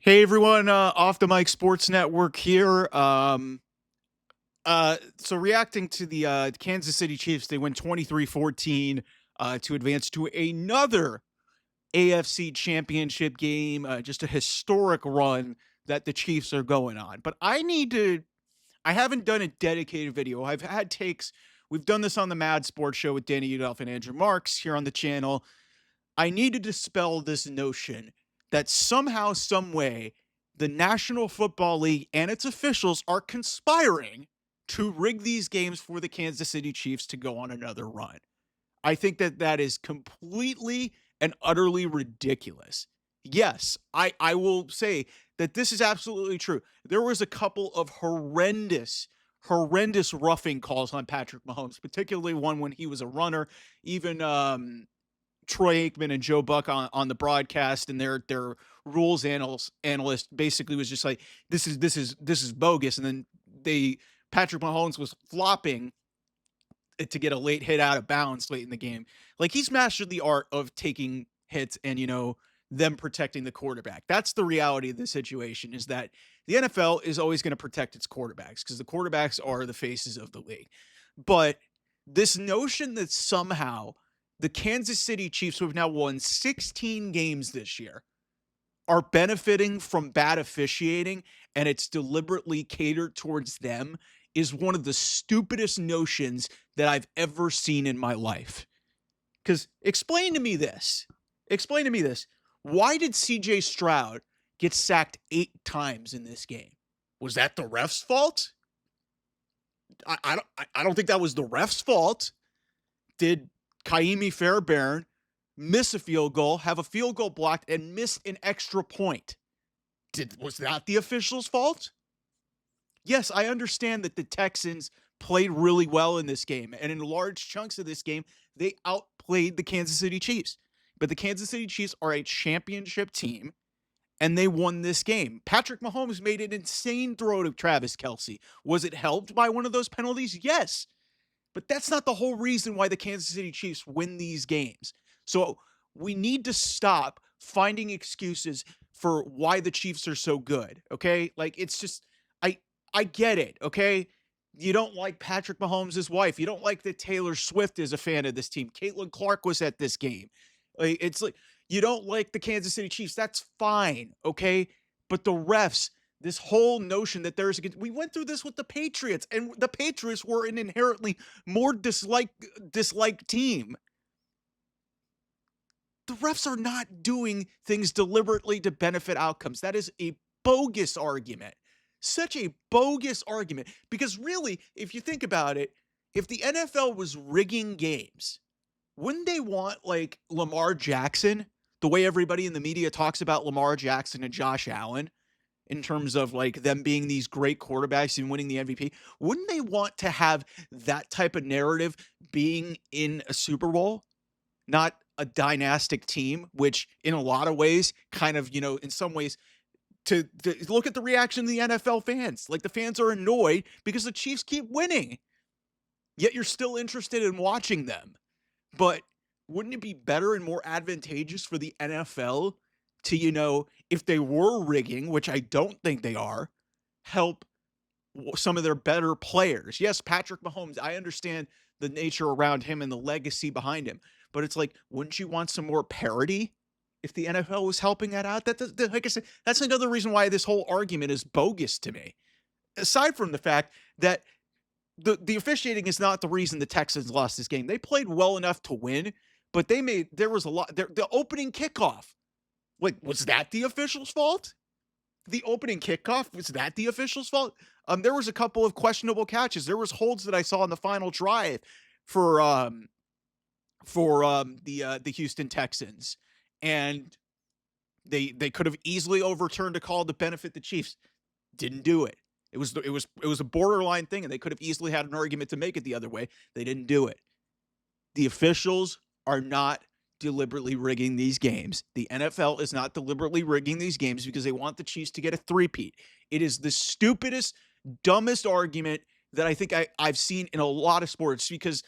Hey everyone, off the mic Sports Network here. So reacting to the Kansas City Chiefs, they win 23-14 to advance to another AFC championship game, just a historic run that the Chiefs are going on. But I haven't done a dedicated video. I've had takes. We've done this on the Mad Sports Show with Danny Udolph and Andrew Marks here on the channel. I need to dispel this notion that somehow, some way, the National Football League and its officials are conspiring to rig these games for the Kansas City Chiefs to go on another run. I think that that is completely and utterly ridiculous. Yes, I will say that this is absolutely true. There was a couple of horrendous roughing calls on Patrick Mahomes, particularly one when he was a runner. Even Troy Aikman and Joe Buck on the broadcast, and their rules analyst basically was just like, this is bogus. And then Patrick Mahomes was flopping to get a late hit out of bounds late in the game. Like, he's mastered the art of taking hits and them protecting the quarterback. That's the reality of the situation, is that the NFL is always going to protect its quarterbacks because the quarterbacks are the faces of the league. But this notion that somehow the Kansas City Chiefs, who have now won 16 games this year, are benefiting from bad officiating and it's deliberately catered towards them is one of the stupidest notions that I've ever seen in my life. Because explain to me this. Why did CJ Stroud get sacked 8 times in this game? Was that the ref's fault? I don't think that was the ref's fault. Did Kaimi Fairbairn miss a field goal, have a field goal blocked, and miss an extra point? Was that the official's fault? Yes, I understand that the Texans played really well in this game, and in large chunks of this game, they outplayed the Kansas City Chiefs. But the Kansas City Chiefs are a championship team, and they won this game. Patrick Mahomes made an insane throw to Travis Kelce. Was it helped by one of those penalties? Yes. But that's not the whole reason why the Kansas City Chiefs win these games. So we need to stop finding excuses for why the Chiefs are so good, okay? Like, it's just, I get it, okay? You don't like Patrick Mahomes' wife. You don't like that Taylor Swift is a fan of this team. Caitlin Clark was at this game. It's like, you don't like the Kansas City Chiefs. That's fine, okay? But the refs, this whole notion that we went through this with the Patriots, and the Patriots were an inherently more disliked team. The refs are not doing things deliberately to benefit outcomes. That is a bogus argument. Such a bogus argument. Because really, if you think about it, if the NFL was rigging games, wouldn't they want, like, Lamar Jackson, the way everybody in the media talks about Lamar Jackson and Josh Allen, in terms of, like, them being these great quarterbacks and winning the MVP? Wouldn't they want to have that type of narrative being in a Super Bowl, not a dynastic team, which in a lot of ways kind of, in some ways, to look at the reaction of the NFL fans. Like, the fans are annoyed because the Chiefs keep winning, yet you're still interested in watching them. But wouldn't it be better and more advantageous for the NFL to, if they were rigging, which I don't think they are, help some of their better players? Yes, Patrick Mahomes, I understand the nature around him and the legacy behind him, but it's like, wouldn't you want some more parity if the NFL was helping that out? Like I said, that's another reason why this whole argument is bogus to me. Aside from the fact that the officiating is not the reason the Texans lost this game. They played well enough to win, but there was a lot. The opening kickoff, like, was that the official's fault? The opening kickoff, was that the official's fault? There was a couple of questionable catches. There was holds that I saw on the final drive for the Houston Texans, and they could have easily overturned a call to benefit the Chiefs. Didn't do it. It was a borderline thing, and they could have easily had an argument to make it the other way. They didn't do it. The officials are not deliberately rigging these games. The NFL is not deliberately rigging these games because they want the Chiefs to get a three-peat. It is the stupidest, dumbest argument that I think I've seen in a lot of sports, because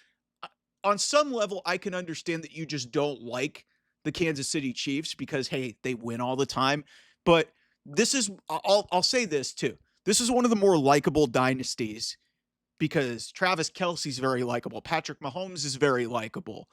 on some level, I can understand that you just don't like the Kansas City Chiefs because, hey, they win all the time. But this is I'll say this too. This is one of the more likable dynasties because Travis Kelsey's very likable. Patrick Mahomes is very likable.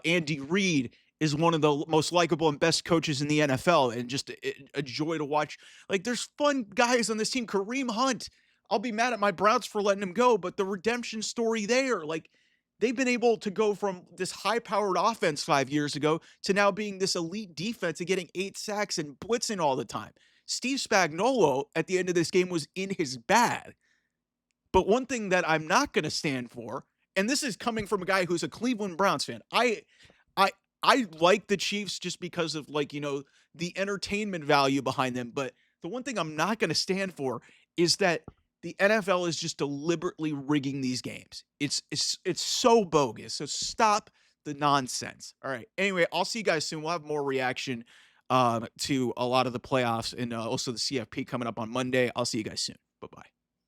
Andy Reid is one of the most likable and best coaches in the NFL, and just a joy to watch. Like, there's fun guys on this team. Kareem Hunt, I'll be mad at my Browns for letting him go, but the redemption story there, like, they've been able to go from this high-powered offense 5 years ago to now being this elite defense and getting 8 sacks and blitzing all the time. Steve Spagnuolo at the end of this game was in his bag. But one thing that I'm not going to stand for, and this is coming from a guy who's a Cleveland Browns fan. I I like the Chiefs just because of, like, the entertainment value behind them, but the one thing I'm not going to stand for is that the NFL is just deliberately rigging these games. It's so bogus. So stop the nonsense. All right. Anyway, I'll see you guys soon. We'll have more reaction to a lot of the playoffs and also the CFP coming up on Monday. I'll see you guys soon.